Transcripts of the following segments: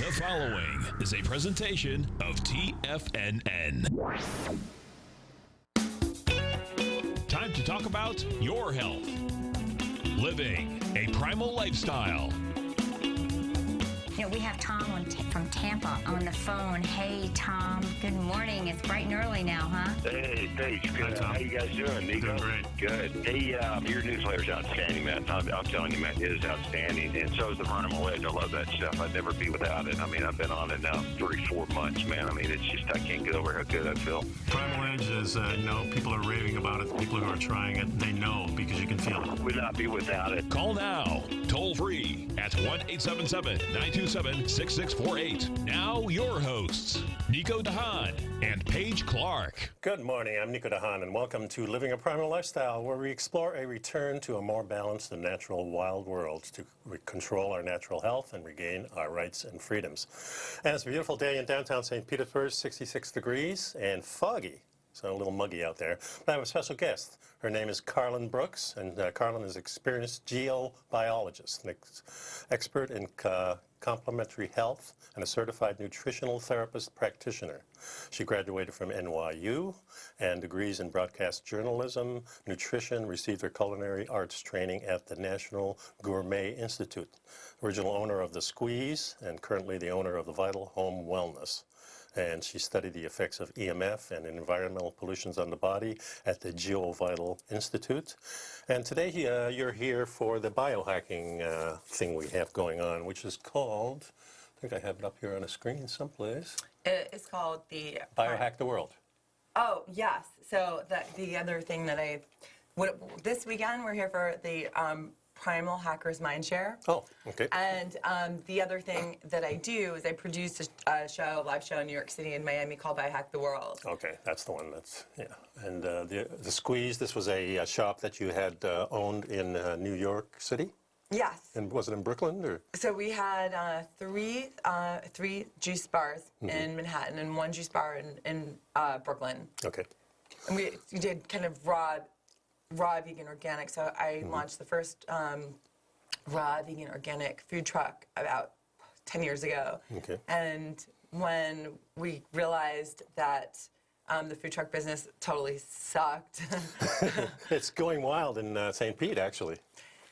The following is a presentation of TFNN. Time to talk about your health. Living a primal lifestyle. You know, we have Tom from Tampa on the phone. Hey, Tom. Good morning. It's bright and early now, huh? Hey, Paige. Good. How you guys doing, Nico? Doing great. Good. Hey, your newsletter's outstanding, man. I'm telling you, man, it is outstanding. And so is the Primal Edge. I love that stuff. I'd never be without it. I mean, I've been on it now 3-4 months, man. I mean, it's just, I can't get over how good I feel. Primal Edge is, people are raving about it. People who are trying it, they know because you can feel it. Would not be without it. Call now, toll free at 1-877-927-6648. Now your hosts, Nico Haan and Paige Clark. Good morning, I'm Nico Haan, and welcome to Living a Primal Lifestyle, where we explore a return to a more balanced and natural wild world to control our natural health and regain our rights and freedoms. And it's a beautiful day in downtown St. Petersburg, 66 degrees and foggy. So a little muggy out there. But I have a special guest. Her name is Karlin Brooks, and Karlin is an experienced geobiologist, an expert in complementary health, and a certified nutritional therapist practitioner. She graduated from NYU and degrees in broadcast journalism, nutrition, received her culinary arts training at the National Gourmet Institute, original owner of The Squeeze, and currently the owner of the Vital Home Wellness. And she studied the effects of EMF and environmental pollutions on the body at the GeoVital Institute. And today you're here for the biohacking thing we have going on, which is called, I think I have it up here on a screen someplace. It's called the... Biohack the World. Oh, yes. So the other thing that this weekend we're here for the Primal Hackers Mindshare. Oh, okay. And the other thing that I do is I produce a live show in New York City and Miami called Biohack the World. Okay, that's the one. Yeah. And the Squeeze, this was a shop that you had owned in New York City? Yes. And was it in Brooklyn? Or? So we had three juice bars in Manhattan and one juice bar in Brooklyn. Okay. And we did kind of raw vegan organic. So I launched the first raw vegan organic food truck about 10 years ago. Okay. And when we realized that the food truck business totally sucked. It's going wild in St. Pete, actually.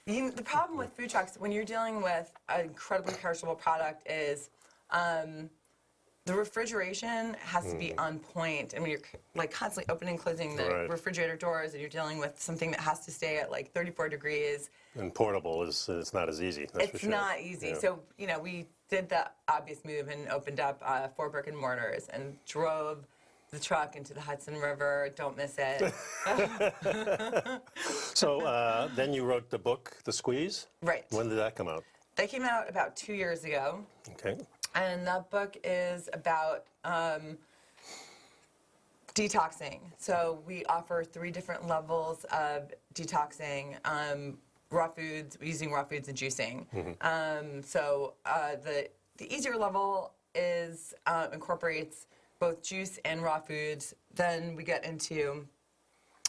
The problem with food trucks, when you're dealing with an incredibly perishable product, is the refrigeration has to be on point. And when you're like constantly opening and closing the refrigerator doors, and you're dealing with something that has to stay at like 34 degrees. And portable it's not as easy. That's for sure. It's not easy. Yeah. So we did the obvious move and opened up 4 brick and mortars and drove the truck into the Hudson River. Don't miss it. So then you wrote the book, The Squeeze? Right. When did that come out? That came out about 2 years ago. Okay. And that book is about detoxing. So we offer 3 different levels of detoxing. Raw foods, using raw foods and juicing. So the easier level is incorporates both juice and raw foods. Then we get into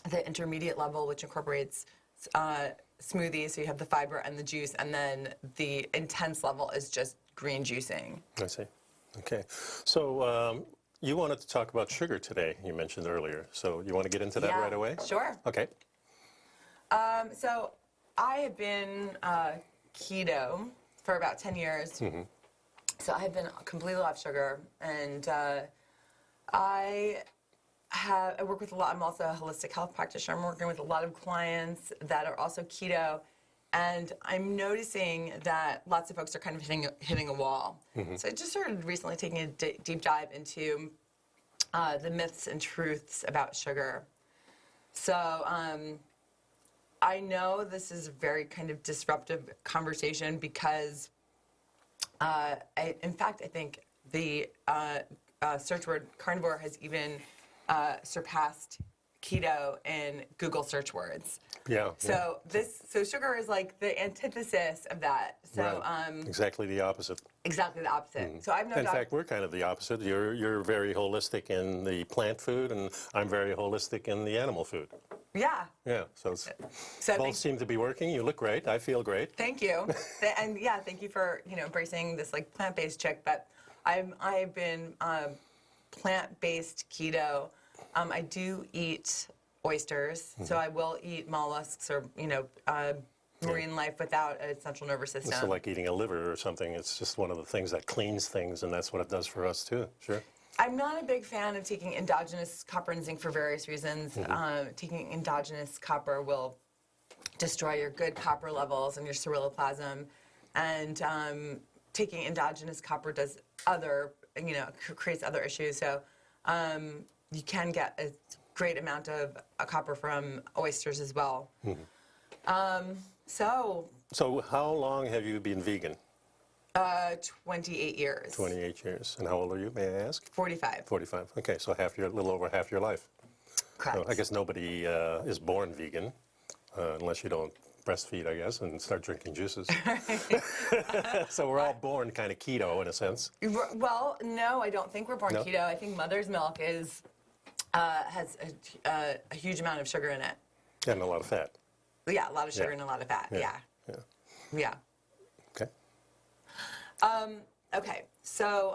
the intermediate level, which incorporates smoothies, so you have the fiber and the juice, and then the intense level is just green juicing. I see. Okay. So you wanted to talk about sugar today, you mentioned earlier. So you want to get into that right away? Sure. Okay. So I have been keto for about 10 years. So I have been completely off sugar, and I work with I'm also a holistic health practitioner. I'm working with a lot of clients that are also keto, and I'm noticing that lots of folks are kind of hitting a wall. So I just started recently taking a deep dive into the myths and truths about sugar. So I know this is a very kind of disruptive conversation because, in fact, I think the search word carnivore has even surpassed keto in Google search words. Yeah. So sugar is like the antithesis of that. So exactly the opposite. Exactly the opposite. So I've no In doubt. fact, we're kind of the opposite. You're very holistic in the plant food, and I'm very holistic in the animal food. Yeah. Yeah, so it's, So both seem to be working. You look great. I feel great. thank you. And yeah, thank you for, embracing this like plant-based chick. But I've been plant-based keto. I do eat oysters, so I will eat mollusks or, marine life without a central nervous system. It's like eating a liver or something. It's just one of the things that cleans things, and that's what it does for us too. Sure. I'm not a big fan of taking endogenous copper and zinc for various reasons. Taking endogenous copper will destroy your good copper levels and your ceruloplasm, and taking endogenous copper does creates other issues. So you can get a great amount of copper from oysters as well. So how long have you been vegan? 28 years. 28 years. And how old are you, may I ask? 45. 45. Okay, so a little over half your life. Correct. So I guess nobody is born vegan, unless you don't breastfeed, I guess, and start drinking juices. So we're all born kind of keto in a sense. Well, no, I don't think we're born No? keto. I think mother's milk has a huge amount of sugar in it. And a lot of fat. Yeah, a lot of sugar Yeah. and a lot of fat. Yeah. Yeah. Okay. Okay. So,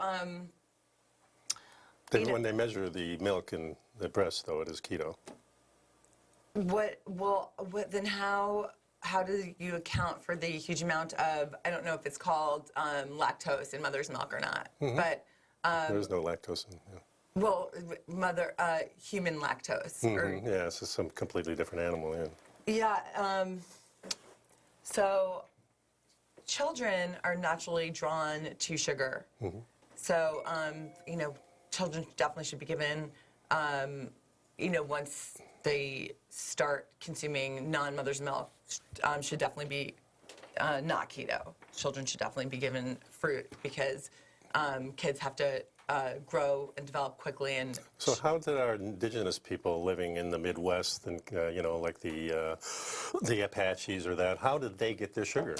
When they measure the milk in the breast, though, it is keto. then how do you account for the huge amount of, I don't know if it's called lactose in mother's milk or not, but There's no lactose in it. well, human lactose. Or, Yeah, it's just some completely different animal, yeah. yeah. So children are naturally drawn to sugar. So, children definitely should be given, once they start consuming non-mother's milk, should definitely be not keto. Children should definitely be given fruit because kids have to grow and develop quickly. And So how did our indigenous people living in the Midwest and, like the Apaches or that, how did they get their sugar?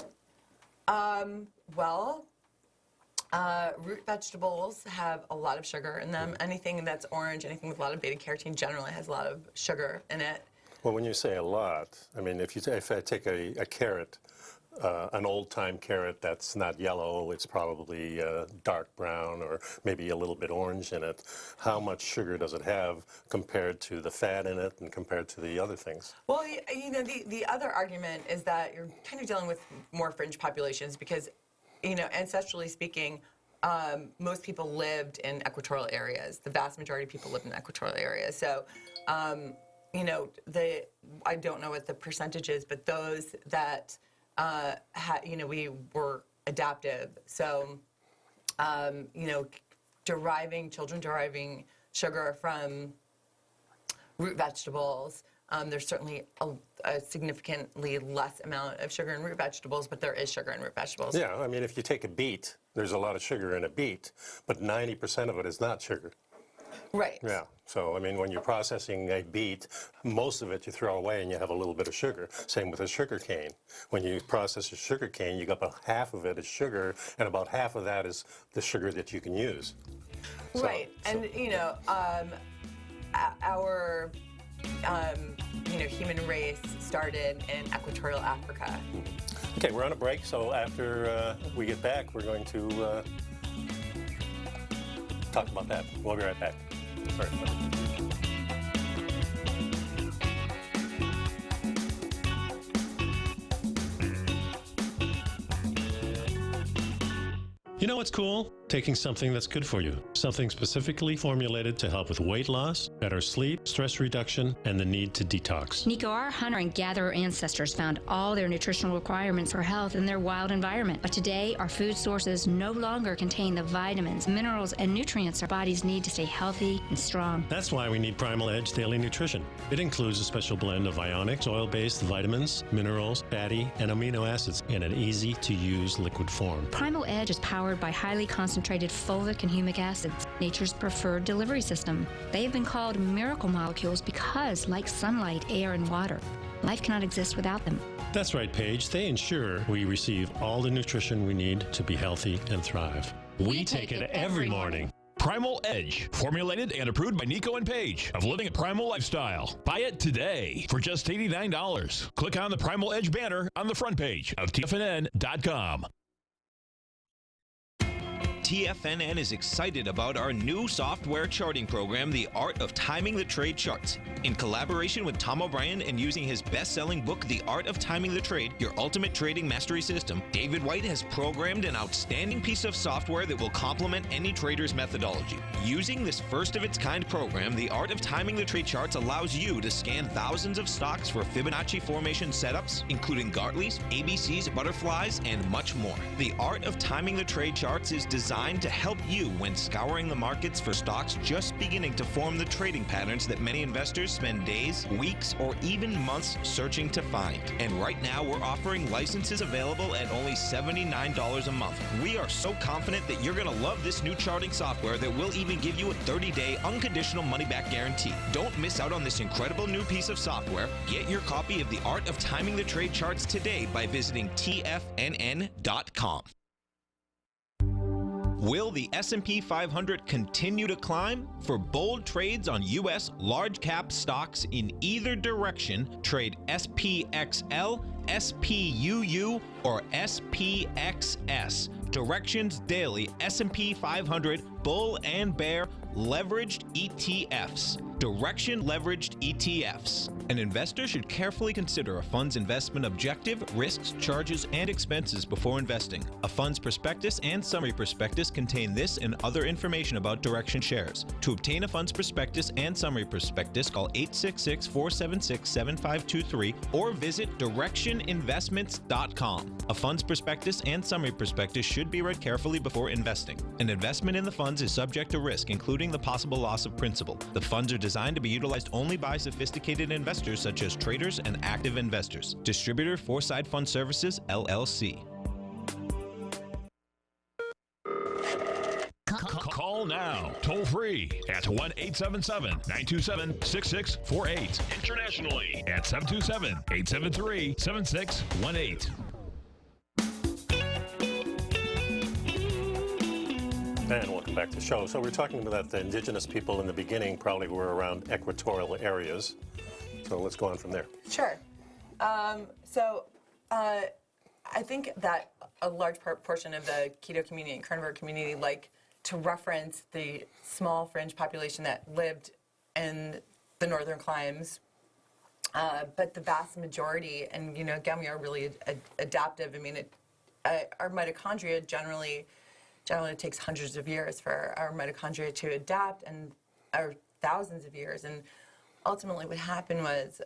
Root vegetables have a lot of sugar in them. Anything that's orange, anything with a lot of beta-carotene generally has a lot of sugar in it. Well, when you say a lot, I mean, if I take a carrot, an old-time carrot that's not yellow, it's probably dark brown or maybe a little bit orange in it. How much sugar does it have compared to the fat in it and compared to the other things? Well, the other argument is that you're kind of dealing with more fringe populations because, ancestrally speaking, most people lived in equatorial areas. The vast majority of people lived in equatorial areas. So, I don't know what the percentage is, but those that we were adaptive. So, children deriving sugar from root vegetables. There's certainly a significantly less amount of sugar in root vegetables, but there is sugar in root vegetables. Yeah, I mean, if you take a beet, there's a lot of sugar in a beet, but 90% of it is not sugar. Right. Yeah, so I mean, when you're processing a beet, most of it you throw away and you have a little bit of sugar. Same with a sugar cane. When you process a sugar cane, you got about half of it is sugar, and about half of that is the sugar that you can use. Right, and our human race started in equatorial Africa. Okay, we're on a break, so after we get back, we're going to talk about that. We'll be right back. All right. You know what's cool? Taking something that's good for you. Something specifically formulated to help with weight loss, better sleep, stress reduction, and the need to detox. Nico, our hunter and gatherer ancestors found all their nutritional requirements for health in their wild environment. But today, our food sources no longer contain the vitamins, minerals, and nutrients our bodies need to stay healthy and strong. That's why we need Primal Edge Daily Nutrition. It includes a special blend of ionic, oil-based vitamins, minerals, fatty, and amino acids in an easy-to-use liquid form. Primal Edge is powered by highly concentrated fulvic and humic acids, nature's preferred delivery system. They have been called miracle molecules because, like sunlight, air, and water, life cannot exist without them. That's right, Paige. They ensure we receive all the nutrition we need to be healthy and thrive. We take it every morning. Primal Edge, formulated and approved by Nico and Paige of Living a Primal Lifestyle. Buy it today for just $89. Click on the Primal Edge banner on the front page of TFNN.com. TFNN is excited about our new software charting program, The Art of Timing the Trade Charts. In collaboration with Tom O'Brien and using his best-selling book, The Art of Timing the Trade, Your Ultimate Trading Mastery System, David White has programmed an outstanding piece of software that will complement any trader's methodology. Using this first-of-its-kind program, The Art of Timing the Trade Charts allows you to scan thousands of stocks for Fibonacci formation setups, including Gartley's, ABC's, butterflies, and much more. The Art of Timing the Trade Charts is designed to help you when scouring the markets for stocks just beginning to form the trading patterns that many investors spend days, weeks, or even months searching to find. And right now, we're offering licenses available at only $79 a month. We are so confident that you're going to love this new charting software that will even give you a 30-day unconditional money-back guarantee. Don't miss out on this incredible new piece of software. Get your copy of The Art of Timing the Trade Charts today by visiting TFNN.com. Will the S&P 500 continue to climb? For bold trades on U.S. large-cap stocks in either direction, trade SPXL, SPUU, or SPXS. Directions Daily S&P 500 Bull and Bear Leveraged ETFs. Direction Leveraged ETFs. An investor should carefully consider a fund's investment objective, risks, charges, and expenses before investing. A fund's prospectus and summary prospectus contain this and other information about Direction shares. To obtain a fund's prospectus and summary prospectus, call 866-476-7523 or visit directioninvestments.com. A fund's prospectus and summary prospectus should be read carefully before investing. An investment in the funds is subject to risk, including the possible loss of principal. The funds are designed to be utilized only by sophisticated investors such as traders and active investors. Distributor Foreside Fund Services, LLC. Call now, toll free at 1-877-927-6648. Internationally at 727-873-7618. And welcome back to the show. So we're talking about the indigenous people in the beginning probably were around equatorial areas. So let's go on from there. Sure. I think that a large portion of the keto community and carnivore community like to reference the small fringe population that lived in the northern climes. But the vast majority, and again, we are really adaptive. I mean, our mitochondria generally it takes hundreds of years for our mitochondria to adapt, and or thousands of years. And ultimately what happened was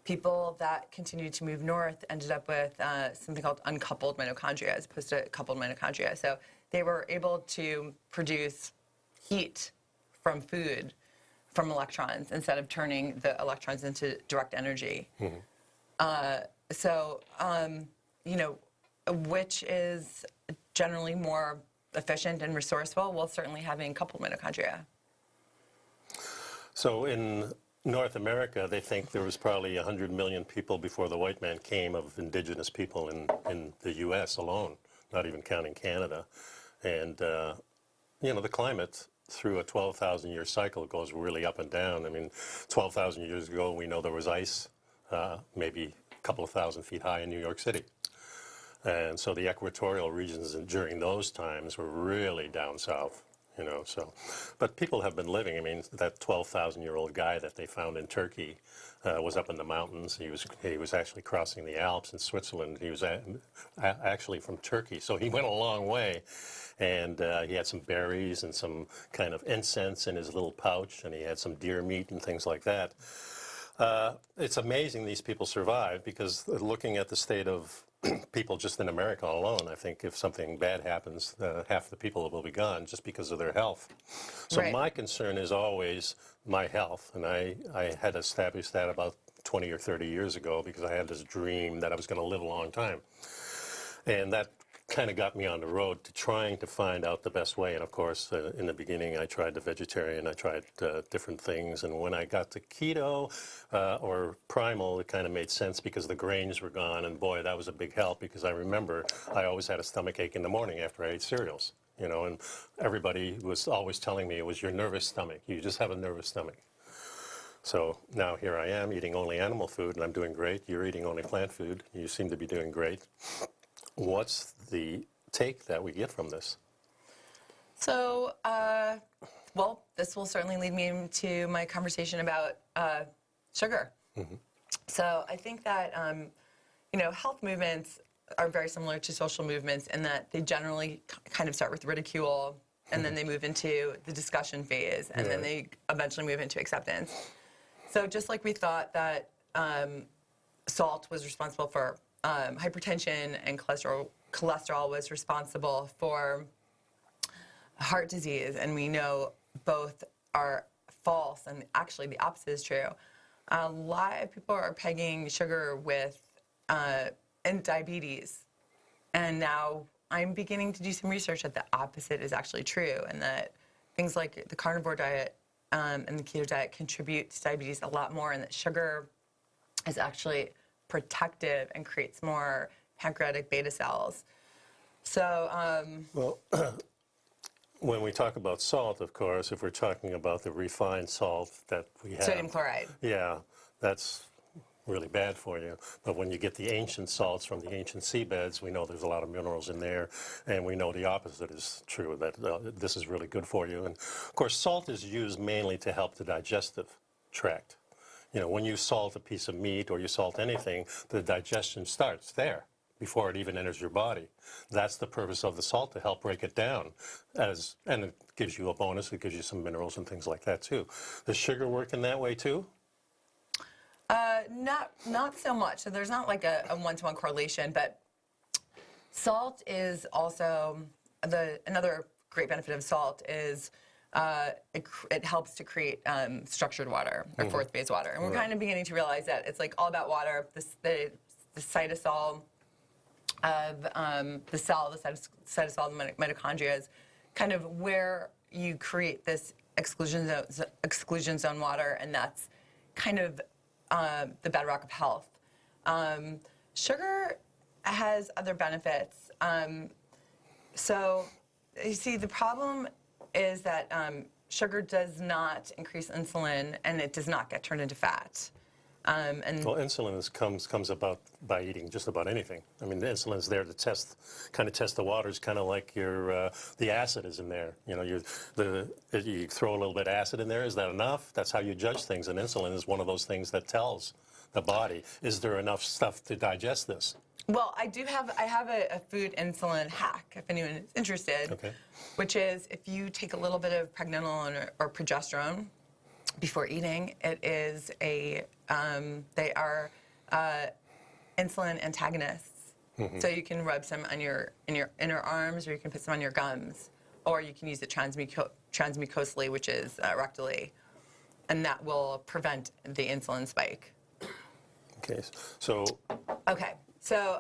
people that continued to move north ended up with something called uncoupled mitochondria as opposed to coupled mitochondria. So they were able to produce heat from food, from electrons, instead of turning the electrons into direct energy. Mm-hmm. Which is generally more efficient and resourceful? Well, certainly having coupled mitochondria. So in North America, they think there was probably 100 million people before the white man came of indigenous people in the U.S. alone, not even counting Canada. And, the climate through a 12,000-year cycle goes really up and down. I mean, 12,000 years ago, we know there was ice, maybe a couple of thousand feet high in New York City. And so the equatorial regions during those times were really down south, But people have been living. I mean, that 12,000-year-old guy that they found in Turkey was up in the mountains. He was actually crossing the Alps in Switzerland. He was actually from Turkey. So he went a long way. And he had some berries and some kind of incense in his little pouch. And he had some deer meat and things like that. It's amazing these people survived, because looking at the state of people just in America alone, I think if something bad happens, half the people will be gone just because of their health. So right. My concern is always my health, and I had established that about 20 or 30 years ago because I had this dream that I was going to live a long time. And that kind of got me on the road to trying to find out the best way. And of course, in the beginning, I tried the vegetarian, I tried different things. And when I got to keto or primal, it kind of made sense because the grains were gone. And boy, that was a big help, because I remember I always had a stomach ache in the morning after I ate cereals. you know, and everybody was always telling me it was your nervous stomach. You just have a nervous stomach. So now here I am eating only animal food, and I'm doing great. You're eating only plant food. You seem to be doing great. What's the take that we get from this? So, well, this will certainly lead me into my conversation about sugar. Mm-hmm. So I think that, you know, health movements are very similar to social movements in that they generally kind of start with ridicule, and then they move into the discussion phase, and then they eventually move into acceptance. So just like we thought that salt was responsible for hypertension and cholesterol was responsible for heart disease, and we know both are false, and actually the opposite is true. A lot of people are pegging sugar with and diabetes, and now I'm beginning to do some research that the opposite is actually true, and that things like the carnivore diet and the keto diet contribute to diabetes a lot more, and that sugar is actually protective and creates more pancreatic beta cells. So, well, when we talk about salt, of course, if we're talking about the refined salt that we have, sodium chloride. Yeah, that's really bad for you. But when you get the ancient salts from the ancient seabeds, we know there's a lot of minerals in there, and we know the opposite is true, that this is really good for you. And of course, salt is used mainly to help the digestive tract. You know, when you salt a piece of meat or you salt anything, the digestion starts there before it even enters your body. That's the purpose of the salt, to help break it down. And it gives you a bonus, it gives you some minerals and things like that too. Does sugar work in that way too? Not so much. So there's not like a one-to-one correlation, but salt is also another great benefit of salt is it helps to create structured water or fourth phase water, and we're kind of beginning to realize that it's like all about water. The cytosol of the cell, the cytosol of the mitochondria is kind of where you create this exclusion zone water, and that's kind of the bedrock of health. Sugar has other benefits. So you see, the problem is that sugar does not increase insulin, and it does not get turned into fat. Well, insulin comes about by eating just about anything. I mean, the insulin's there to test the waters, kind of like the acid is in there. You know, you throw a little bit of acid in there. Is that enough? That's how you judge things. And insulin is one of those things that tells the body, is there enough stuff to digest this? Well, I have a food insulin hack, if anyone is interested, okay. Which is if you take a little bit of pregnenolone or progesterone before eating, it is they are insulin antagonists. Mm-hmm. So you can rub some on your inner arms, or you can put some on your gums, or you can use it transmucosally, which is rectally, and that will prevent the insulin spike. Okay, so. Okay, so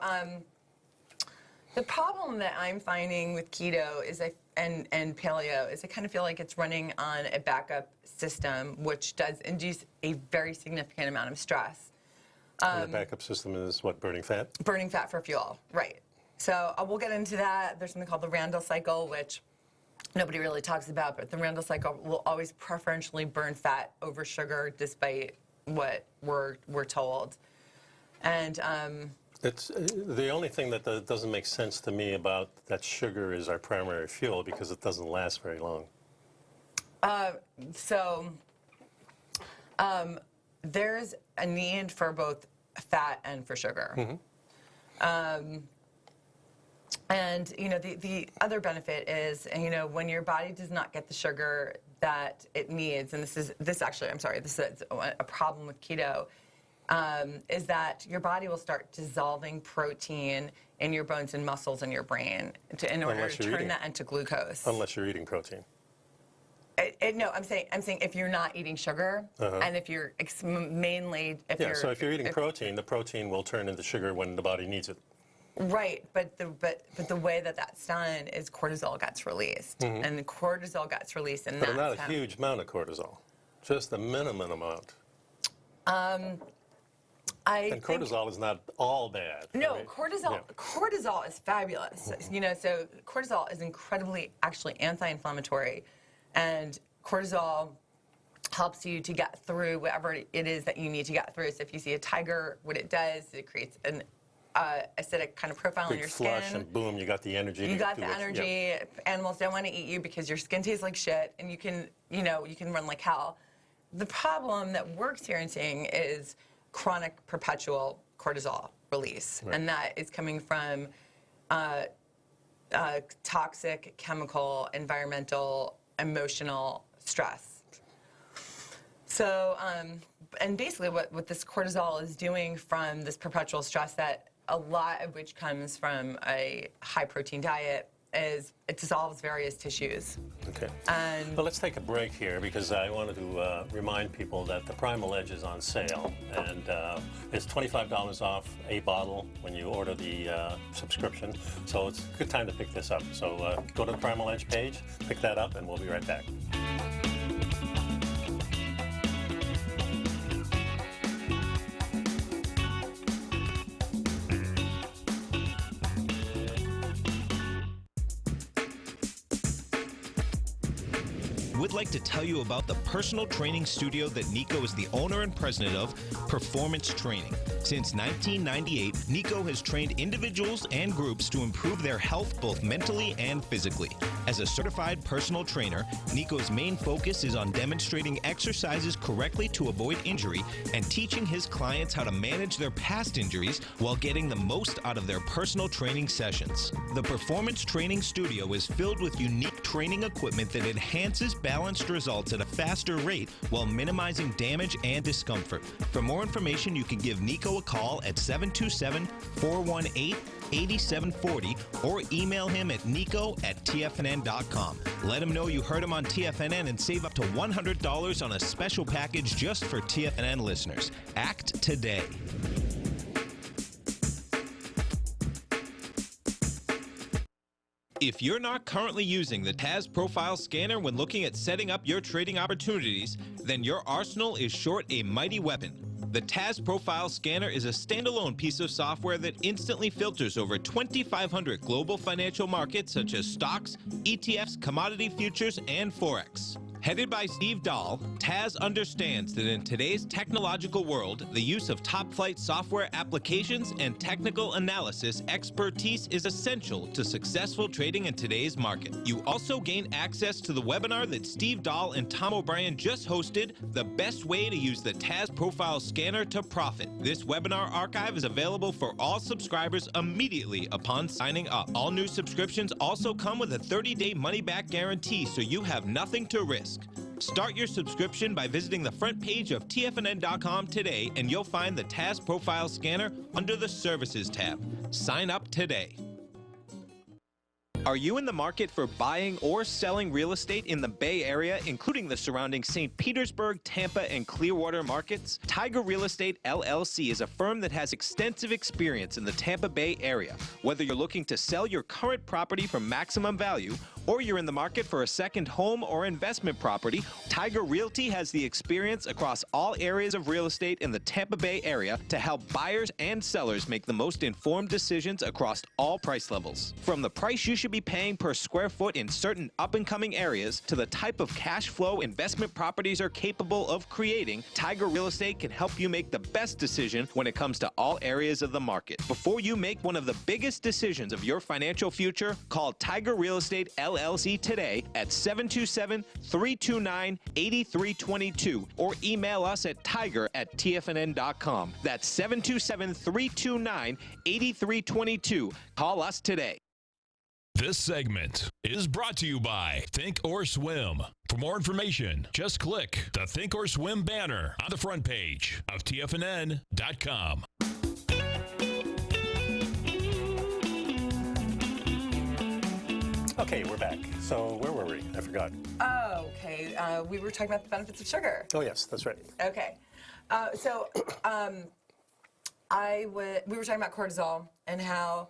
the problem that I'm finding with keto is and paleo is I kind of feel like it's running on a backup system, which does induce a very significant amount of stress. And the backup system is what, burning fat? Burning fat for fuel, right. So we'll get into that. There's something called the Randall cycle, which nobody really talks about, but the Randall cycle will always preferentially burn fat over sugar, despite what we're told. And it's the only thing that doesn't make sense to me about that sugar is our primary fuel, because it doesn't last very long. There's a need for both fat and for sugar. Mm-hmm. And you know, the other benefit is, you know, when your body does not get the sugar that it needs, and this is a problem with keto, is that your body will start dissolving protein in your bones and muscles in your brain in order to turn that into glucose. Unless you're eating protein. No, I'm saying if you're not eating sugar, and if you're so if you're eating protein, the protein will turn into sugar when the body needs it. Right, but the way that's done is cortisol gets released, and the cortisol gets released, and but not a huge amount of cortisol, just a minimum amount. And cortisol is not all bad. No, right? cortisol is fabulous. You know, so cortisol is incredibly actually anti-inflammatory, and cortisol helps you to get through whatever it is that you need to get through. So if you see a tiger, what it does, it creates an acidic kind of profile in Big your flush skin. and boom, you got the energy. You to got do the what- energy. yeah. Animals don't want to eat you because your skin tastes like shit, and you can run like hell. The problem that we're experiencing is chronic perpetual cortisol release, and that is coming from toxic, chemical, environmental, emotional stress. So, and basically what this cortisol is doing from this perpetual stress, that a lot of which comes from a high protein diet, is it dissolves various tissues. Okay. And Well, let's take a break here because I wanted to remind people that the Primal Edge is on sale, and it's $25 off a bottle when you order the subscription. So it's a good time to pick this up. So go to the Primal Edge page, pick that up, and we'll be right back. Would like to tell you about the personal training studio that Nico is the owner and president of, Performance Training. Since 1998, Nico has trained individuals and groups to improve their health both mentally and physically. As a certified personal trainer, Nico's main focus is on demonstrating exercises correctly to avoid injury and teaching his clients how to manage their past injuries while getting the most out of their personal training sessions. The Performance Training Studio is filled with unique training equipment that enhances balanced results at a faster rate while minimizing damage and discomfort. For more information, you can give Nico a call at 727-418-8740 or email him at nico@tfnn.com. Let him know you heard him on TFNN and save up to $100 on a special package just for TFNN listeners. Act today. If you're not currently using the TAS Profile Scanner when looking at setting up your trading opportunities, then your arsenal is short a mighty weapon. The TAS Profile Scanner is a standalone piece of software that instantly filters over 2,500 global financial markets such as stocks, ETFs, commodity futures, and Forex. Headed by Steve Dahl, TAS understands that in today's technological world, the use of top-flight software applications and technical analysis expertise is essential to successful trading in today's market. You also gain access to the webinar that Steve Dahl and Tom O'Brien just hosted, The Best Way to Use the TAS Profile Scanner to Profit. This webinar archive is available for all subscribers immediately upon signing up. All new subscriptions also come with a 30-day money-back guarantee, so you have nothing to risk. Start your subscription by visiting the front page of TFNN.com today, and you'll find the TAS Profile Scanner under the Services tab. Sign up today. Are you in the market for buying or selling real estate in the Bay Area, including the surrounding St. Petersburg, Tampa, and Clearwater markets? Tiger Real Estate LLC is a firm that has extensive experience in the Tampa Bay area. Whether you're looking to sell your current property for maximum value, or you're in the market for a second home or investment property, Tiger Realty has the experience across all areas of real estate in the Tampa Bay area to help buyers and sellers make the most informed decisions across all price levels. From the price you should be paying per square foot in certain up-and-coming areas to the type of cash flow investment properties are capable of creating, Tiger Real Estate can help you make the best decision when it comes to all areas of the market. Before you make one of the biggest decisions of your financial future, call Tiger Real Estate LLC today at 727-329-8322 or email us at tiger@tfnn.com. That's 727-329-8322. Call us today. This segment is brought to you by Think or Swim. For more information, just click the Think or Swim banner on the front page of TFNN.com. Okay, we're back. So where were we? I forgot. Oh, okay. We were talking about the benefits of sugar. Oh, yes, that's right. Okay. We were talking about cortisol and how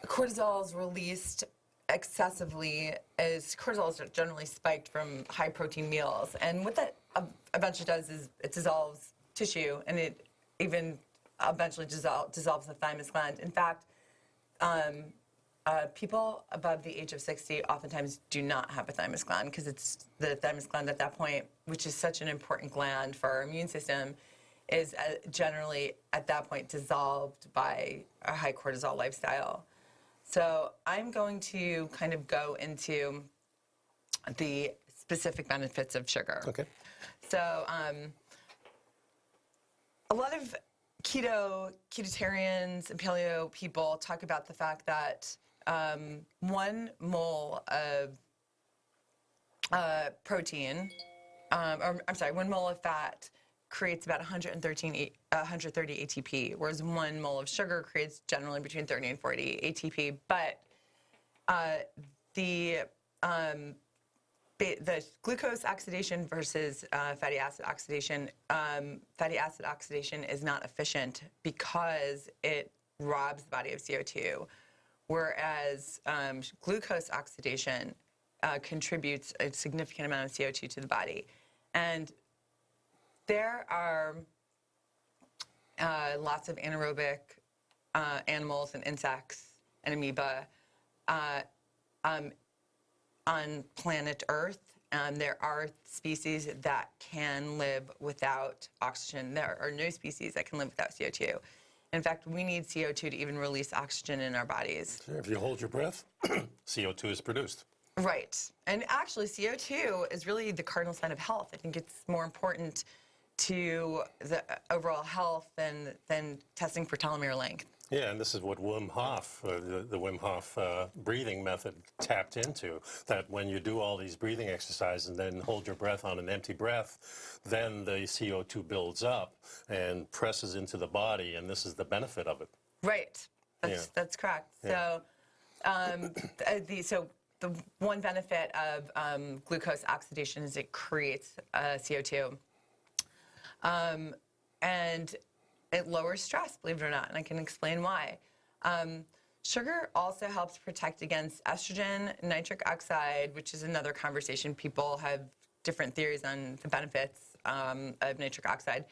cortisol is released excessively as cortisol is generally spiked from high protein meals. And what that eventually does is it dissolves tissue, and it even eventually dissolves the thymus gland. In fact, people above the age of 60 oftentimes do not have a thymus gland because it's the thymus gland at that point, which is such an important gland for our immune system, is generally at that point dissolved by a high cortisol lifestyle. So I'm going to kind of go into the specific benefits of sugar. Okay. So a lot of ketotarians and paleo people talk about the fact that 1 mole of protein, or I'm sorry, 1 mole of fat creates about 130 ATP, whereas 1 mole of sugar creates generally between 30 and 40 ATP. But the glucose oxidation versus fatty acid oxidation is not efficient because it robs the body of CO2, whereas glucose oxidation contributes a significant amount of CO2 to the body. And there are lots of anaerobic animals and insects and amoeba on planet Earth. There are species that can live without oxygen. There are no species that can live without CO2. In fact, we need CO2 to even release oxygen in our bodies. If you hold your breath, CO2 is produced. Right. And actually, CO2 is really the cardinal sign of health. I think it's more important to the overall health than testing for telomere length. Yeah, and this is what Wim Hof, the Wim Hof breathing method tapped into, that when you do all these breathing exercises and then hold your breath on an empty breath, then the CO2 builds up and presses into the body, and this is the benefit of it. Right. That's correct. Yeah. So the one benefit of glucose oxidation is it creates CO2. And it lowers stress, believe it or not, and I can explain why. Sugar also helps protect against estrogen, nitric oxide, which is another conversation. People have different theories on the benefits of nitric oxide,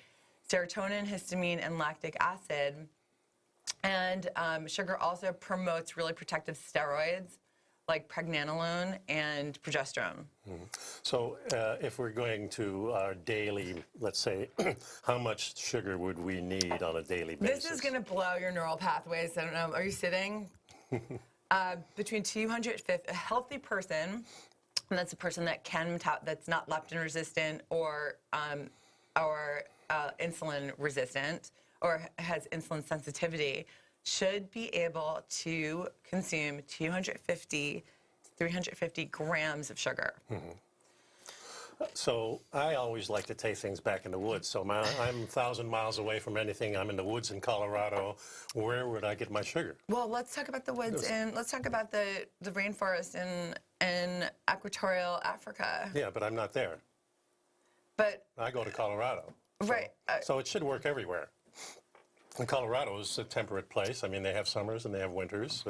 serotonin, histamine, and lactic acid. And sugar also promotes really protective steroids like pregnenolone and progesterone. So if we're going to our daily, let's say, how much sugar would we need on a daily basis? This is going to blow your neural pathways. I don't know. Are you sitting? Between 250, a healthy person, and that's a person that that's not leptin resistant or insulin resistant or has insulin sensitivity, should be able to consume 250 to 350 grams of sugar. So I always like to take things back in the woods. So I'm 1,000 miles away from anything. I'm in the woods in Colorado. Where would I get my sugar? Well, let's talk about the woods and let's talk about the rainforest in equatorial Africa. Yeah, but I'm not there. But I go to Colorado. right. So it should work everywhere. And Colorado is a temperate place. I mean, they have summers and they have winters.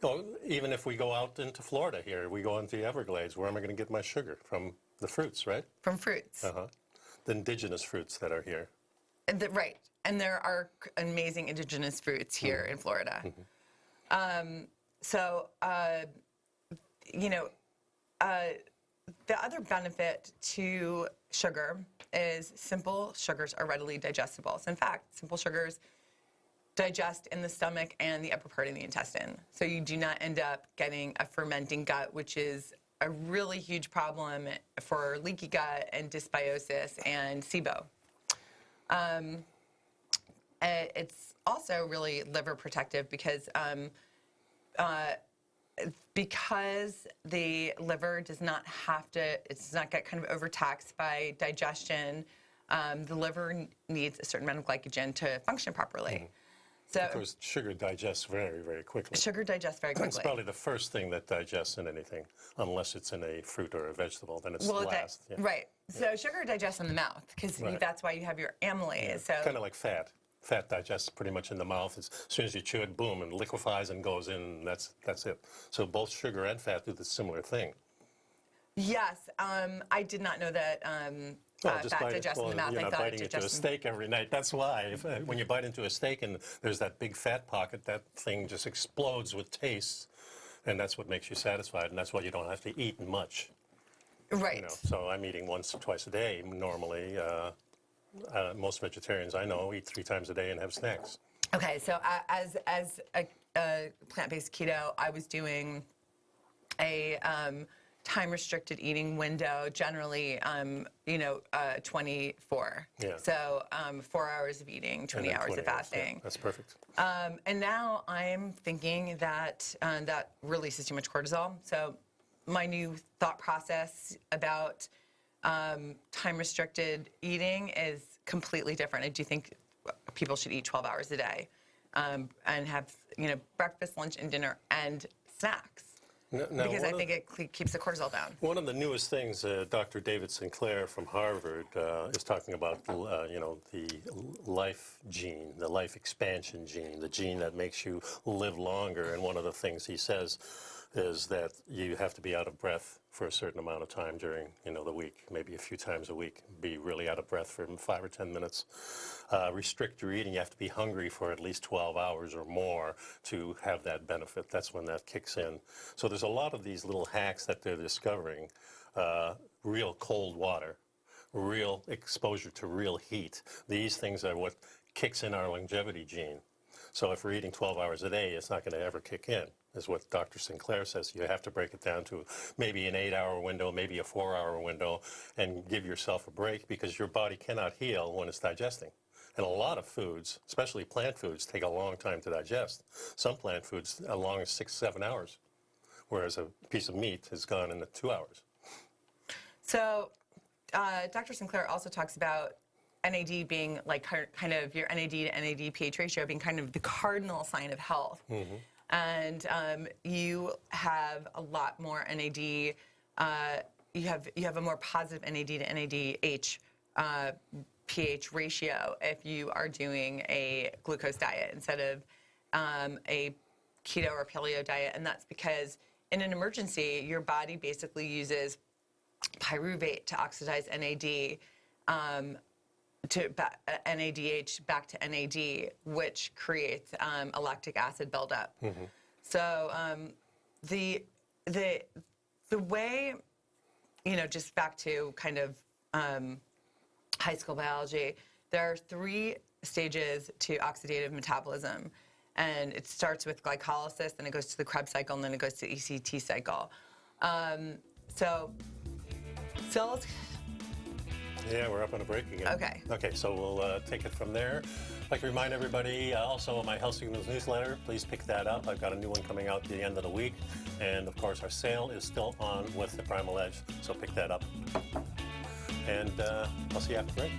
But even if we go out into Florida here, we go into the Everglades, where am I going to get my sugar? From the fruits, right? From fruits. The indigenous fruits that are here. Right. And there are amazing indigenous fruits here in Florida. The other benefit to sugar is simple sugars are readily digestible. So in fact, simple sugars digest in the stomach and the upper part of the intestine. So you do not end up getting a fermenting gut, which is a really huge problem for leaky gut and dysbiosis and SIBO. It's also really liver protective because the liver does not have to, it does not get kind of overtaxed by digestion. The liver needs a certain amount of glycogen to function properly. So, of course, sugar digests very, very quickly. Sugar digests very quickly. It's probably the first thing that digests in anything, unless it's in a fruit or a vegetable, then it's last. Right. So sugar digests in the mouth, because that's why you have your amylase. Yeah. So kind of like fat. Fat digests pretty much in the mouth. As soon as you chew it, boom, and liquefies and goes in, and that's it. So both sugar and fat do the similar thing. Yes. I did not know that Just fat bite it. digestion Well, in the mouth. you're I not thought biting into a digestion. steak every night. That's why. When you bite into a steak and there's that big fat pocket, that thing just explodes with taste, and that's what makes you satisfied, and that's why you don't have to eat much. Right. You know, so I'm eating once or twice a day normally. Most vegetarians I know eat 3 times a day and have snacks. Okay, so as a plant-based keto, I was doing a time-restricted eating window, generally, 24. Yeah. So 4 hours of eating, 20 And then hours 20 of fasting. Yeah, that's perfect. And now I'm thinking that that releases too much cortisol. So my new thought process about time-restricted eating is completely different. I do think people should eat 12 hours a day and have, breakfast, lunch, and dinner and snacks. Because I think it keeps the cortisol down. One of the newest things, Dr. David Sinclair from Harvard is talking about, the life gene, the life expansion gene, the gene that makes you live longer. And one of the things he says is that you have to be out of breath for a certain amount of time during, the week, maybe a few times a week, be really out of breath for 5 or 10 minutes. Restrict your eating. You have to be hungry for at least 12 hours or more to have that benefit. That's when that kicks in. So there's a lot of these little hacks that they're discovering. Real cold water, real exposure to real heat. These things are what kicks in our longevity gene. So if we're eating 12 hours a day, it's not going to ever kick in, is what Dr. Sinclair says. You have to break it down to maybe an 8-hour window, maybe a 4-hour window, and give yourself a break because your body cannot heal when it's digesting. And a lot of foods, especially plant foods, take a long time to digest. Some plant foods as long as 6-7 hours, whereas a piece of meat is gone in 2 hours. So Dr. Sinclair also talks about NAD being like kind of your NAD to NAD pH ratio being kind of the cardinal sign of health. Mm-hmm. And you have a lot more NAD. You have a more positive NAD to NADH pH ratio if you are doing a glucose diet instead of a keto or paleo diet. And that's because in an emergency, your body basically uses pyruvate to oxidize NAD to NADH back to NAD, which creates a lactic acid buildup. Mm-hmm. So the way, just back to kind of high school biology, there are 3 stages to oxidative metabolism. And it starts with glycolysis, then it goes to the Krebs cycle, and then it goes to the ECT cycle. So let's... Yeah, we're up on a break again. Okay. Okay, so we'll take it from there. I'd like to remind everybody, also my Health Signals newsletter, please pick that up. I've got a new one coming out at the end of the week. And of course, our sale is still on with the Primal Edge, so pick that up. And I'll see you after the break.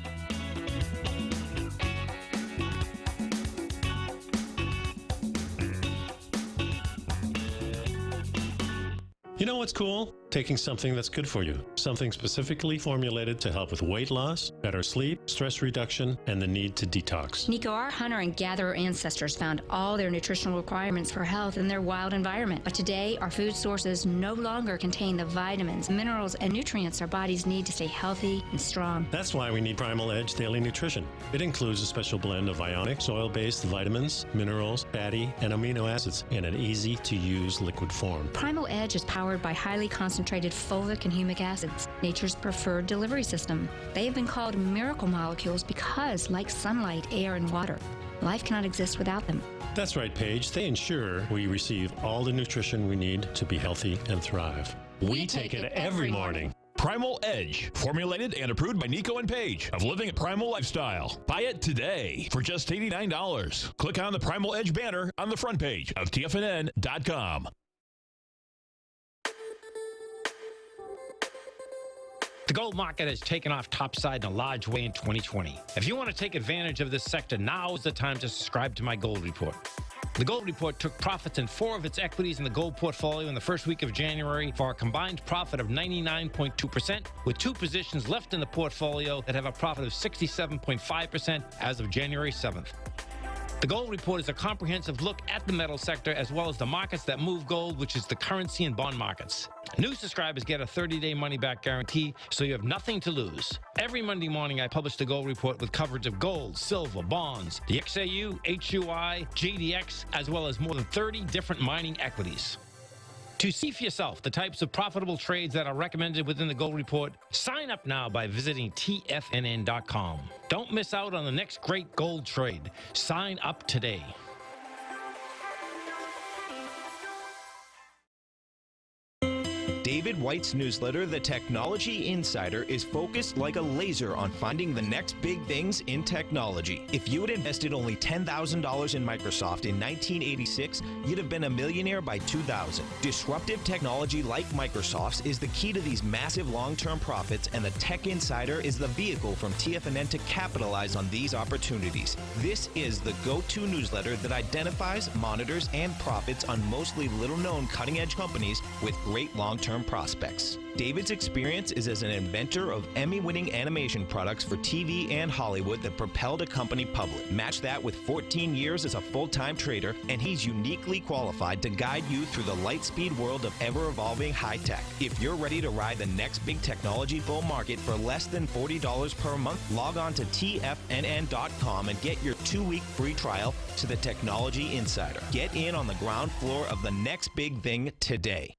You know what's cool? Taking something that's good for you. Something specifically formulated to help with weight loss, better sleep, stress reduction, and the need to detox. Nico, our hunter and gatherer ancestors found all their nutritional requirements for health in their wild environment. But today, our food sources no longer contain the vitamins, minerals, and nutrients our bodies need to stay healthy and strong. That's why we need Primal Edge Daily Nutrition. It includes a special blend of ionic, oil-based vitamins, minerals, fatty, and amino acids in an easy-to-use liquid form. Primal Edge is powered by highly concentrated fulvic and humic acids, nature's preferred delivery system. They have been called miracle molecules because, like sunlight, air, and water, life cannot exist without them. That's right, Paige. They ensure we receive all the nutrition we need to be healthy and thrive. We take it every morning. Primal Edge, formulated and approved by Nico and Paige of Living a Primal Lifestyle. Buy it today for just $89. Click on the Primal Edge banner on the front page of TFNN.com. The gold market has taken off topside in a large way in 2020. If you want to take advantage of this sector, now is the time to subscribe to my Gold Report. The Gold Report took profits in 4 of its equities in the gold portfolio in the first week of January for a combined profit of 99.2%, with 2 positions left in the portfolio that have a profit of 67.5% as of January 7th. The Gold Report is a comprehensive look at the metal sector as well as the markets that move gold, which is the currency and bond markets. New subscribers get a 30-day money-back guarantee, so you have nothing to lose. Every Monday morning, I publish the Gold Report with coverage of gold, silver, bonds, the XAU, HUI, JDX, as well as more than 30 different mining equities. To see for yourself the types of profitable trades that are recommended within the Gold Report, sign up now by visiting TFNN.com. Don't miss out on the next great gold trade. Sign up today. David White's newsletter, The Technology Insider, is focused like a laser on finding the next big things in technology. If you had invested only $10,000 in Microsoft in 1986, you'd have been a millionaire by 2000. Disruptive technology like Microsoft's is the key to these massive long-term profits, and the Tech Insider is the vehicle from TFNN to capitalize on these opportunities. This is the go-to newsletter that identifies, monitors, and profits on mostly little-known cutting-edge companies with great long-term prospects. David's experience is as an inventor of Emmy-winning animation products for TV and Hollywood that propelled a company public. Match that with 14 years as a full-time trader, and he's uniquely qualified to guide you through the light-speed world of ever-evolving high-tech. If you're ready to ride the next big technology bull market for less than $40 per month, log on to TFNN.com and get your 2-week free trial to the Technology Insider. Get in on the ground floor of the next big thing today.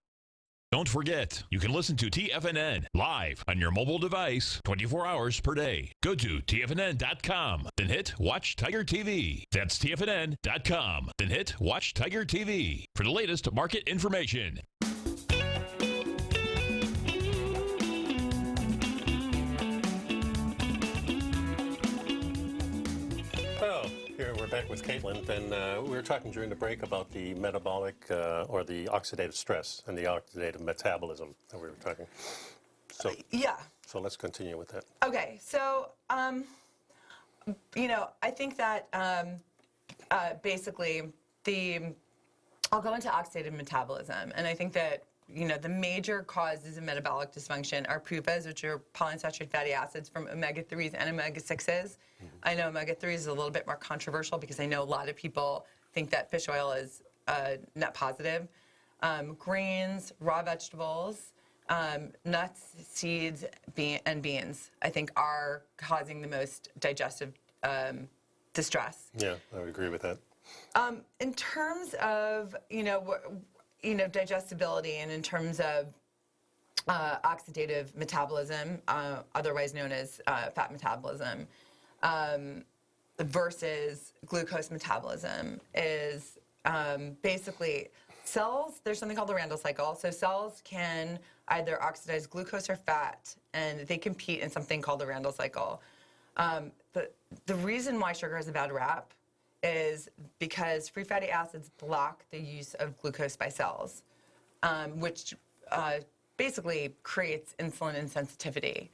Don't forget, you can listen to TFNN live on your mobile device 24 hours per day. Go to TFNN.com, then hit Watch Tiger TV. That's TFNN.com, then hit Watch Tiger TV for the latest market information. Here we're back with Caitlin, and we were talking during the break about the metabolic or the oxidative stress and the oxidative metabolism that we were talking. So yeah. So let's continue with that. Okay, so I think that basically I'll go into oxidative metabolism, and I think that the major causes of metabolic dysfunction are PUFAs, which are polyunsaturated fatty acids from omega-3s and omega-6s. Mm-hmm. I know omega-3s is a little bit more controversial because I know a lot of people think that fish oil is net positive. Grains, raw vegetables, nuts, seeds, and beans, I think, are causing the most digestive distress. Yeah, I would agree with that. In terms of, digestibility, and in terms of oxidative metabolism, otherwise known as fat metabolism, versus glucose metabolism, is basically cells. There's something called the Randle cycle. So cells can either oxidize glucose or fat, and they compete in something called the Randle cycle. The reason why sugar has a bad rap is because free fatty acids block the use of glucose by cells, which basically creates insulin insensitivity.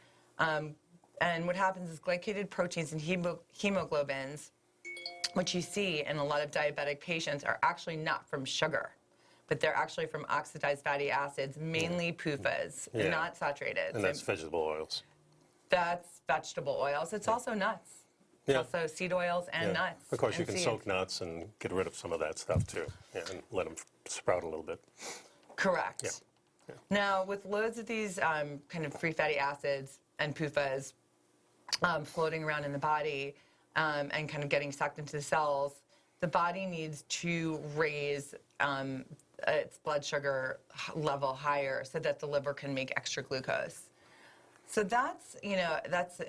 And what happens is glycated proteins and hemoglobins, which you see in a lot of diabetic patients, are actually not from sugar, but they're actually from oxidized fatty acids, mainly PUFAs, not saturated. And that's vegetable oils. That's vegetable oils. It's also nuts. Yeah. Also seed oils and nuts. Of course, you and can seeds. soak nuts and get rid of some of that stuff too, and let them sprout a little bit. Correct. Yeah. Yeah. Now, with loads of these kind of free fatty acids and PUFAs floating around in the body and kind of getting sucked into the cells, the body needs to raise its blood sugar level higher so that the liver can make extra glucose. So that's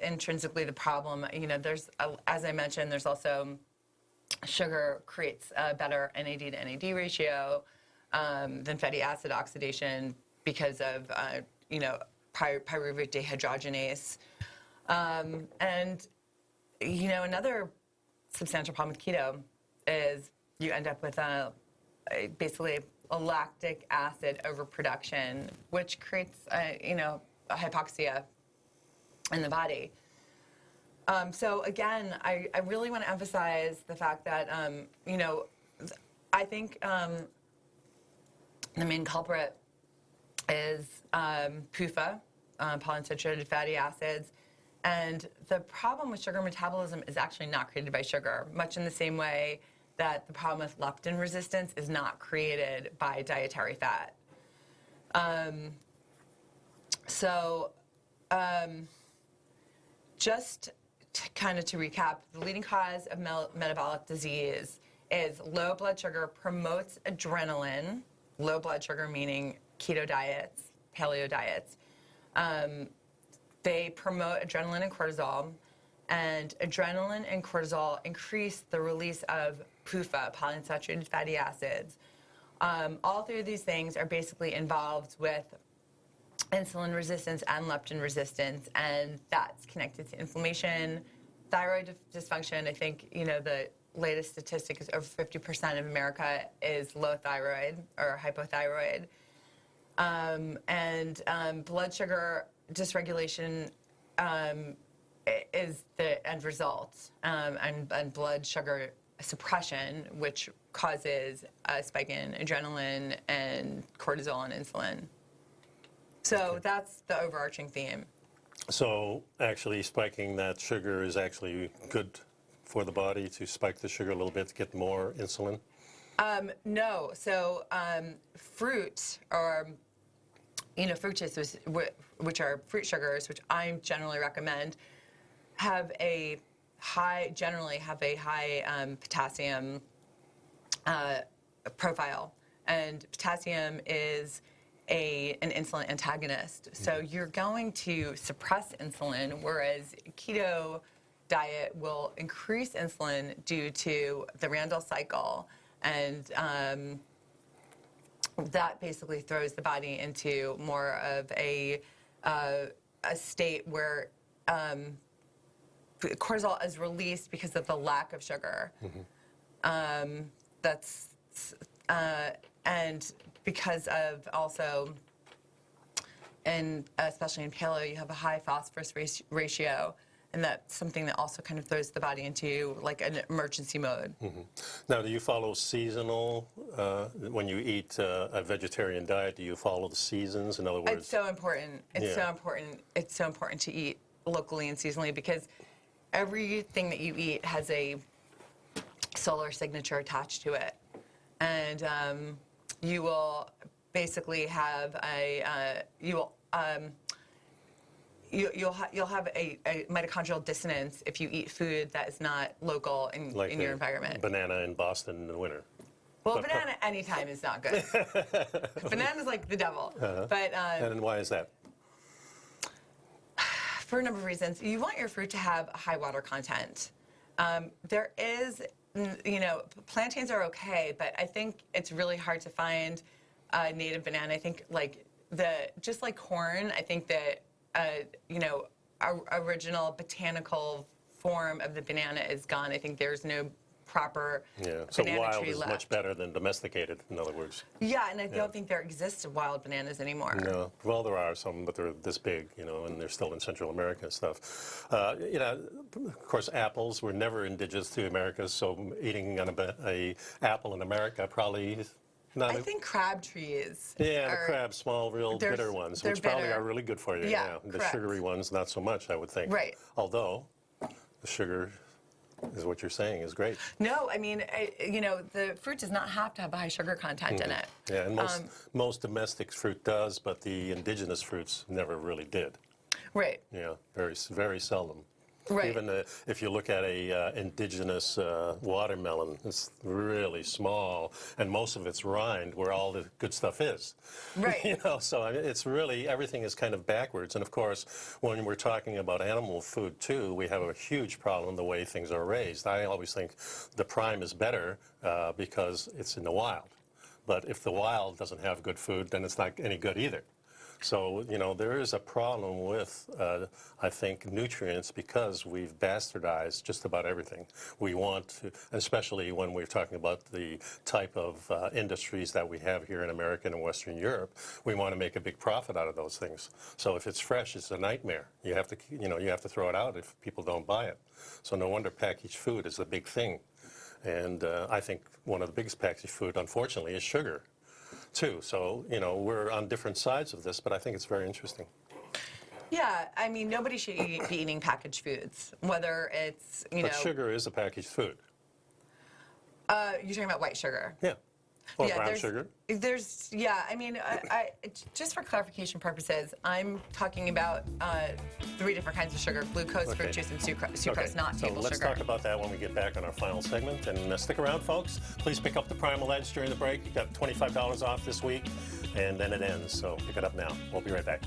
intrinsically the problem. There's, as I mentioned, there's also sugar creates a better NAD to NAD ratio than fatty acid oxidation because of, pyruvate dehydrogenase. And another substantial problem with keto is you end up with basically a lactic acid overproduction, which creates, hypoxia in the body. So again, I really want to emphasize the fact that, I think the main culprit is PUFA, polyunsaturated fatty acids, And the problem with sugar metabolism is actually not created by sugar, much in the same way that the problem with leptin resistance is not created by dietary fat. Just to recap, the leading cause of metabolic disease is low blood sugar promotes adrenaline, low blood sugar meaning keto diets, paleo diets. They promote adrenaline and cortisol, and adrenaline and cortisol increase the release of PUFA, polyunsaturated fatty acids. All three of these things are basically involved with insulin resistance and leptin resistance, and that's connected to inflammation, thyroid dysfunction. I think, the latest statistic is over 50% of America is low thyroid or hypothyroid. Blood sugar dysregulation is the end result, and blood sugar suppression, which causes a spike in adrenaline and cortisol and insulin. So that's the overarching theme. So actually spiking that sugar is actually good for the body, to spike the sugar a little bit to get more insulin? No. So fruit, or fruit juices, which are fruit sugars, which I generally recommend, generally have a high potassium profile, and potassium is an insulin antagonist. So you're going to suppress insulin, whereas keto diet will increase insulin due to the Randall cycle, and that basically throws the body into more of a state where cortisol is released because of the lack of sugar. And because of also, and especially in paleo, you have a high phosphorus ratio, and that's something that also kind of throws the body into like an emergency mode. Now, do you follow seasonal, when you eat a vegetarian diet, do you follow the seasons? In other words, it's so important. It's so important. It's so important to eat locally and seasonally, because everything that you eat has a solar signature attached to it, and you will basically have you'll have a mitochondrial dissonance if you eat food that is not local in your environment. Banana in Boston in the winter. Well, banana anytime is not good. Banana's like the devil. But and why is that? For a number of reasons. You want your fruit to have a high water content. There is, plantains are okay, but I think it's really hard to find a native banana. I think just like corn, I think that our original botanical form of the banana is gone. I think there's no proper so banana wild tree is left. much better than domesticated, in other words. Yeah, and I don't think there exists wild bananas anymore. No, well, there are some, but they're this big, and they're still in Central America and stuff. Of course, apples were never indigenous to America, so eating an apple in America probably not. I think crab trees. Yeah, the crab, small, real bitter ones, which probably bitter. are really good for you. Yeah, The correct. sugary ones, not so much, I would think. Right. Although the sugar is what you're saying is great. No, I mean, the fruit does not have to have a high sugar content in it. Yeah, and most domestic fruit does, but the indigenous fruits never really did. Right. Yeah, very, very seldom. Right. Even if you look at a indigenous watermelon, it's really small, and most of it's rind, where all the good stuff is. Right. So I mean, it's really, everything is kind of backwards. And of course, when we're talking about animal food too, we have a huge problem the way things are raised. I always think the prime is better because it's in the wild. But if the wild doesn't have good food, then it's not any good either. So, there is a problem with, I think, nutrients, because we've bastardized just about everything. We want to, especially when we're talking about the type of industries that we have here in America and Western Europe, we want to make a big profit out of those things. So if it's fresh, it's a nightmare. You have to, you have to throw it out if people don't buy it. So no wonder packaged food is a big thing. And I think one of the biggest packaged food, unfortunately, is sugar, too. So, we're on different sides of this, but I think it's very interesting. Yeah, I mean, nobody should be eating packaged foods, whether it's, But sugar is a packaged food. You're talking about white sugar. Yeah. Or Yeah, brown sugar. I mean, just for clarification purposes, I'm talking about 3 different kinds of sugar: glucose, Okay. fructose, and sucrose, Okay, not so table let's sugar. talk about that when we get back on our final segment. And stick around, folks. Please pick up the Primal Edge during the break. You got $25 off this week, and then it ends. So pick it up now. We'll be right back.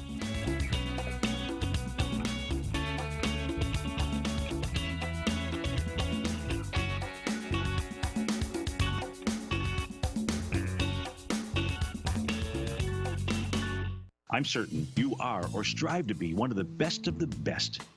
I'm certain you are or strive to be one of the best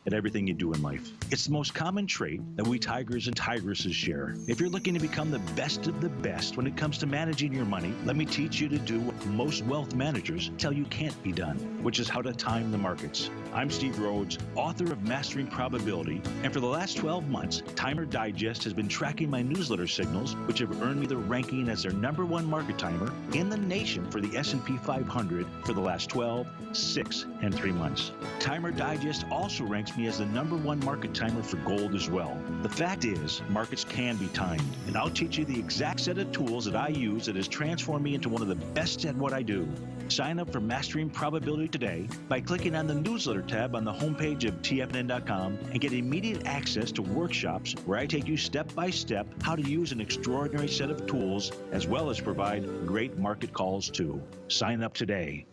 at everything you do in life. It's the most common trait that we tigers and tigresses share. If you're looking to become the best of the best when it comes to managing your money, let me teach you to do what most wealth managers tell you can't be done, which is how to time the markets. I'm Steve Rhodes, author of Mastering Probability, and for the last 12 months, Timer Digest has been tracking my newsletter signals, which have earned me the ranking as their #1 market timer in the nation for the S&P 500 for the last 12, 6, and 3 months. Timer Digest also ranks me as the #1 market timer for gold as well. The fact is, markets can be timed, and I'll teach you the exact set of tools that I use that has transformed me into one of the best at what I do. Sign up for Mastering Probability today by clicking on the newsletter tab on the homepage of TFNN.com and get immediate access to workshops where I take you step by step how to use an extraordinary set of tools as well as provide great market calls too. Sign up today.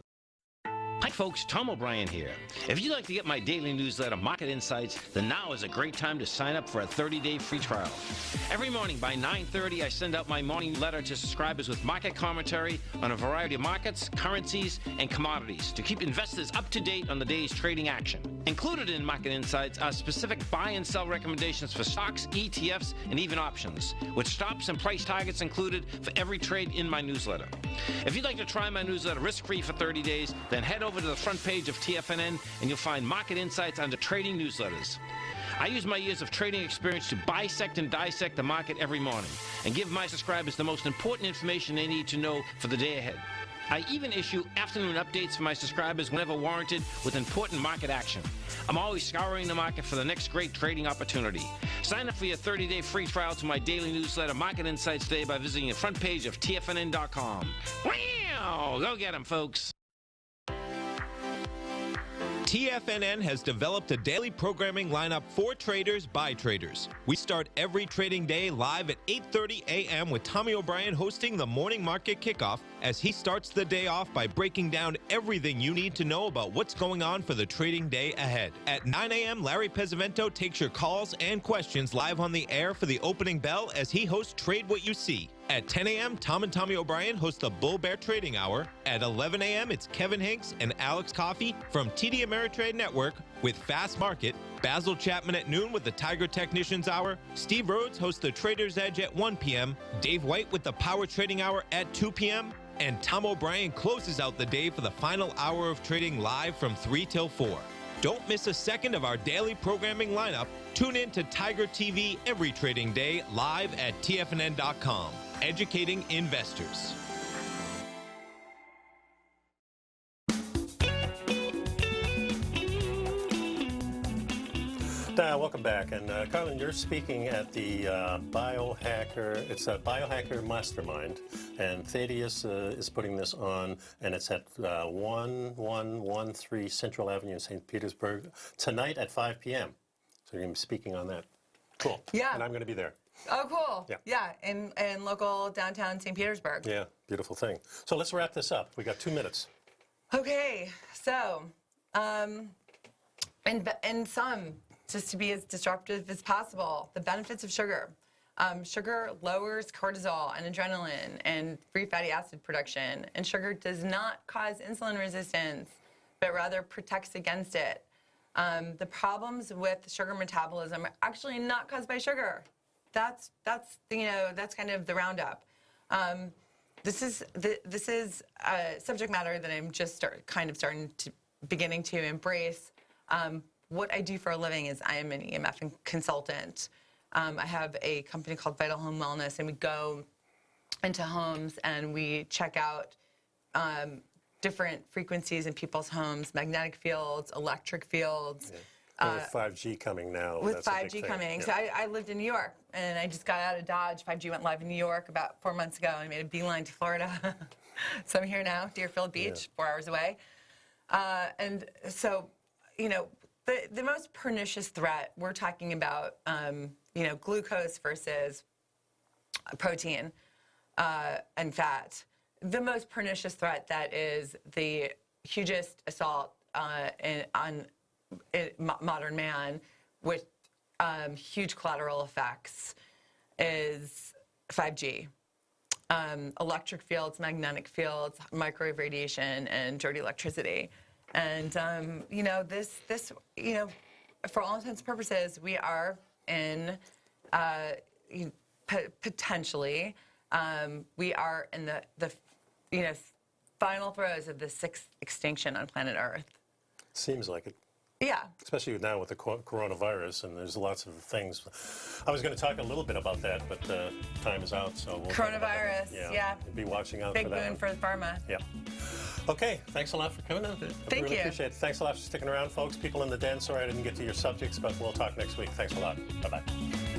Hi folks, Tom O'Brien here. If you'd like to get my daily newsletter, Market Insights, then now is a great time to sign up for a 30-day free trial. Every morning by 9:30, I send out my morning letter to subscribers with market commentary on a variety of markets, currencies, and commodities to keep investors up to date on the day's trading action. Included in Market Insights are specific buy and sell recommendations for stocks, ETFs, and even options, with stops and price targets included for every trade in my newsletter. If you'd like to try my newsletter risk-free for 30 days, then head over to the front page of TFNN and you'll find Market Insights under Trading Newsletters. I use my years of trading experience to bisect and dissect the market every morning and give my subscribers the most important information they need to know for the day ahead. I even issue afternoon updates for my subscribers whenever warranted with important market action. I'm always scouring the market for the next great trading opportunity. Sign up for your 30-day free trial to my daily newsletter, Market Insights today, by visiting the front page of TFNN.com. Wow! Go get them, folks. TFNN has developed a daily programming lineup for traders by traders. We start every trading day live at 8:30 a.m. with Tommy O'Brien hosting the morning market kickoff as he starts the day off by breaking down everything you need to know about what's going on for the trading day ahead. At 9 a.m., Larry Pesavento takes your calls and questions live on the air for the opening bell as he hosts Trade What You See. At 10 a.m., Tom and Tommy O'Brien host the Bull Bear Trading Hour. At 11 a.m., it's Kevin Hinks and Alex Coffey from TD Ameritrade Network with Fast Market. Basil Chapman at noon with the Tiger Technicians Hour. Steve Rhodes hosts the Trader's Edge at 1 p.m. Dave White with the Power Trading Hour at 2 p.m. And Tom O'Brien closes out the day for the final hour of trading live from 3 till 4. Don't miss a second of our daily programming lineup. Tune in to Tiger TV every trading day live at TFNN.com. Educating investors. Welcome back. And Karlin, you're speaking at the Biohacker, it's a Biohacker Mastermind. And Thaddeus is putting this on, and it's at 1113 Central Avenue in St. Petersburg tonight at 5 p.m. So you're going to be speaking on that. Cool. Yeah. And I'm going to be there. Oh, cool. Yeah. In local downtown St. Petersburg. Yeah, beautiful thing. So let's wrap this up. We got 2 minutes. Okay, so, and some, just to be as disruptive as possible, the benefits of sugar. Sugar lowers cortisol and adrenaline and free fatty acid production, and sugar does not cause insulin resistance, but rather protects against it. The problems with sugar metabolism are actually not caused by sugar. That's kind of the roundup. This is a subject matter that I'm just beginning to embrace. What I do for a living is I am an EMF consultant. I have a company called Vital Home Wellness, and we go into homes and we check out different frequencies in people's homes, magnetic fields, electric fields. And with 5G coming now. With that's a big 5G thing. coming. Yeah. So I lived in New York, and I just got out of Dodge. 5G went live in New York about 4 months ago. I made a beeline to Florida. So I'm here now, Deerfield Beach, 4 hours away. And so, the most pernicious threat, we're talking about, glucose versus protein and fat. The most pernicious threat that is the hugest assault on modern man with huge collateral effects is 5G. Electric fields, magnetic fields, microwave radiation, and dirty electricity. And, for all intents and purposes, we are in, potentially, we are in the final throes of the 6th extinction on planet Earth. Seems like it. Yeah. Especially now with the coronavirus, and there's lots of things. I was going to talk a little bit about that, but time is out, so we'll Coronavirus, yeah. Be watching out Big for that. boon for the pharma. Yeah. Okay, thanks a lot for coming in. Thank really you. Appreciate it. Thanks a lot for sticking around, folks. People in the den, sorry I didn't get to your subjects, but we'll talk next week. Thanks a lot. Bye-bye.